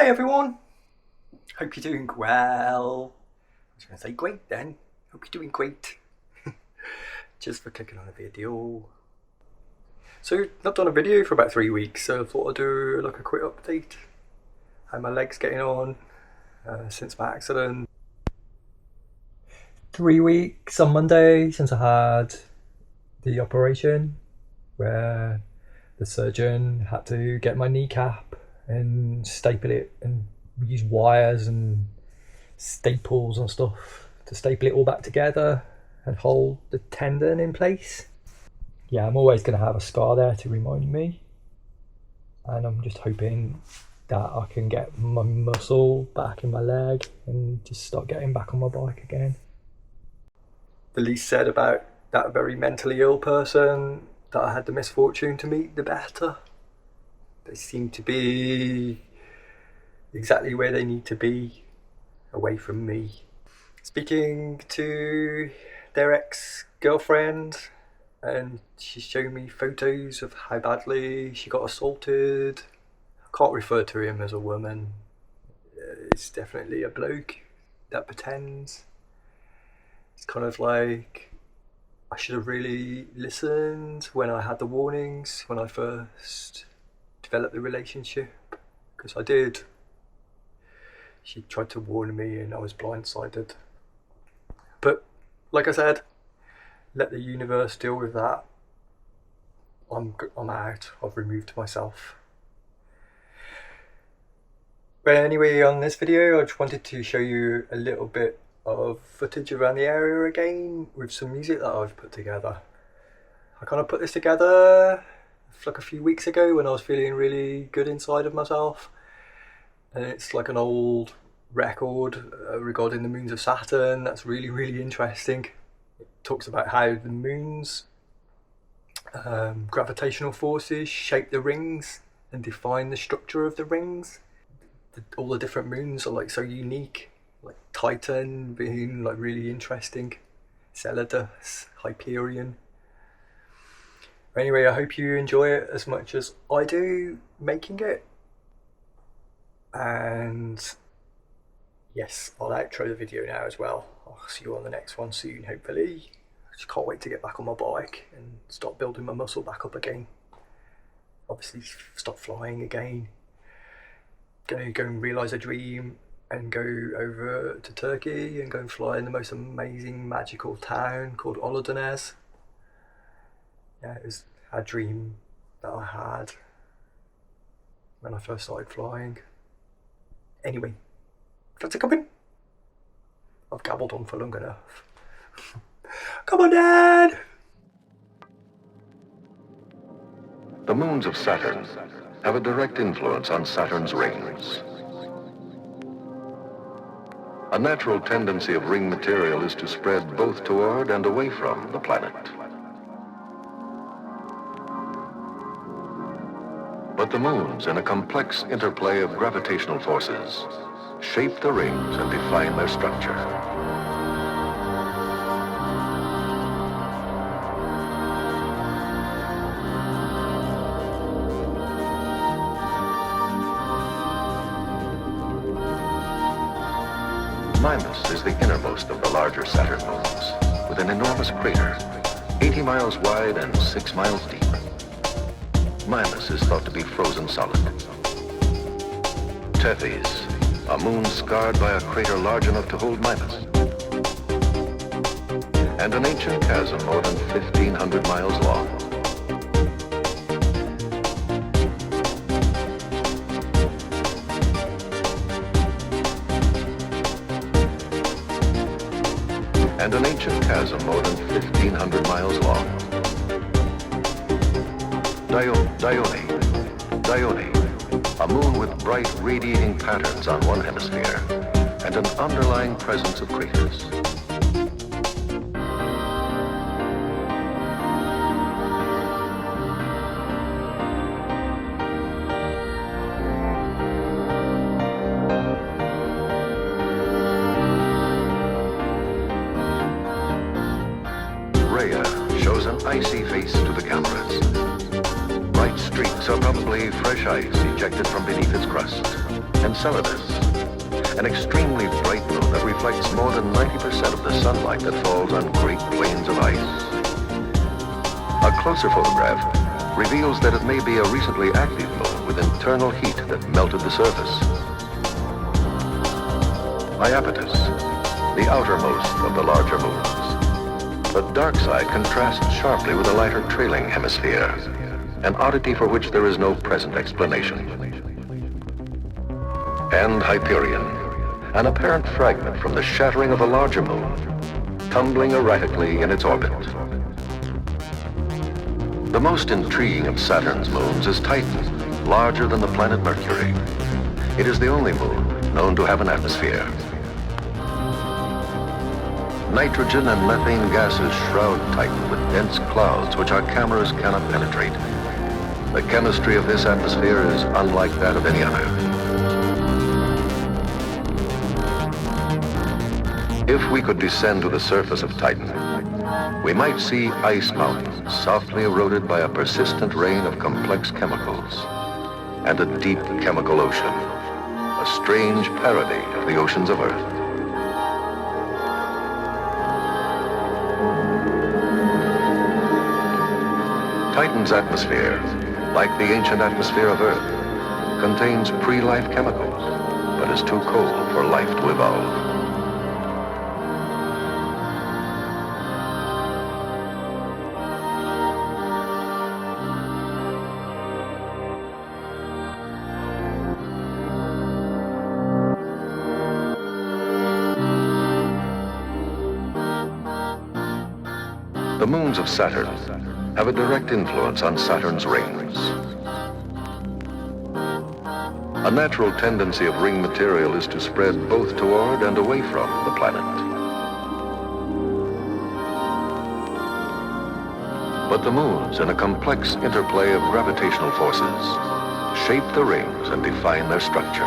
Hi everyone, hope you're doing well. I was going to say great then, hope you're doing great. Just for clicking on a video. So not done a video for about 3 weeks, so I thought I'd do like a quick update. How my leg's getting on since my accident. 3 weeks on Monday since I had the operation where the surgeon had to get my kneecap and staple it and use wires and staples and stuff to staple it all back together and hold the tendon in place. Yeah, I'm always going to have a scar there to remind me, and I'm just hoping that I can get my muscle back in my leg and just start getting back on my bike again. The least said about that very mentally ill person that I had the misfortune to meet, the better. They seem to be exactly where they need to be, away from me. Speaking to their ex-girlfriend, and she's showing me photos of how badly she got assaulted. I can't refer to him as a woman. It's definitely a bloke that pretends. It's kind of like I should have really listened when I had the warnings when I first developed the relationship, because I did. She tried to warn me and I was blindsided. But like I said, let the universe deal with that. I'm out. I've removed myself. But anyway, on this video I just wanted to show you a little bit of footage around the area again with some music that I've put together. I kind of put this together like a few weeks ago when I was feeling really good inside of myself, and it's like an old record regarding the moons of Saturn that's really interesting. It talks about how the moons gravitational forces shape the rings and define the structure of the rings. All the different moons are like so unique, like Titan being like really interesting, Celadus, Hyperion. Anyway, I hope you enjoy it as much as I do making it. And yes, I'll outro the video now as well. I'll see you on the next one soon, hopefully. I just can't wait to get back on my bike and start building my muscle back up again. Obviously stop flying again. Gonna go and realise a dream and go over to Turkey and go and fly in the most amazing magical town called Olodunez. Yeah, it was a dream that I had when I first started flying. Anyway, that's it coming. I've gabbled on for long enough. Come on, Dad! The moons of Saturn have a direct influence on Saturn's rings. A natural tendency of ring material is to spread both toward and away from the planet. But the moons, in a complex interplay of gravitational forces, shape the rings and define their structure. Mimas is the innermost of the larger Saturn moons, with an enormous crater, 80 miles wide and 6 miles deep. Mimas is thought to be frozen solid. Tethys, a moon scarred by a crater large enough to hold Mimas. And an ancient chasm more than 1,500 miles long. And an ancient chasm more than 1,500 miles long. Dione, a moon with bright radiating patterns on one hemisphere and an underlying presence of craters. Rhea shows an icy face to the cameras. Bright streaks are probably fresh ice ejected from beneath its crust. Enceladus, an extremely bright moon that reflects more than 90% of the sunlight that falls on great plains of ice. A closer photograph reveals that it may be a recently active moon with internal heat that melted the surface. Iapetus, the outermost of the larger moons. The dark side contrasts sharply with the lighter trailing hemisphere, an oddity for which there is no present explanation. And Hyperion, an apparent fragment from the shattering of a larger moon, tumbling erratically in its orbit. The most intriguing of Saturn's moons is Titan, larger than the planet Mercury. It is the only moon known to have an atmosphere. Nitrogen and methane gases shroud Titan with dense clouds which our cameras cannot penetrate. The chemistry of this atmosphere is unlike that of any other. If we could descend to the surface of Titan, we might see ice mountains softly eroded by a persistent rain of complex chemicals, and a deep chemical ocean, a strange parody of the oceans of Earth. Titan's atmosphere, like the ancient atmosphere of Earth, contains pre-life chemicals, but is too cold for life to evolve. The moons of Saturn have a direct influence on Saturn's rings. A natural tendency of ring material is to spread both toward and away from the planet. But the moons, in a complex interplay of gravitational forces, shape the rings and define their structure.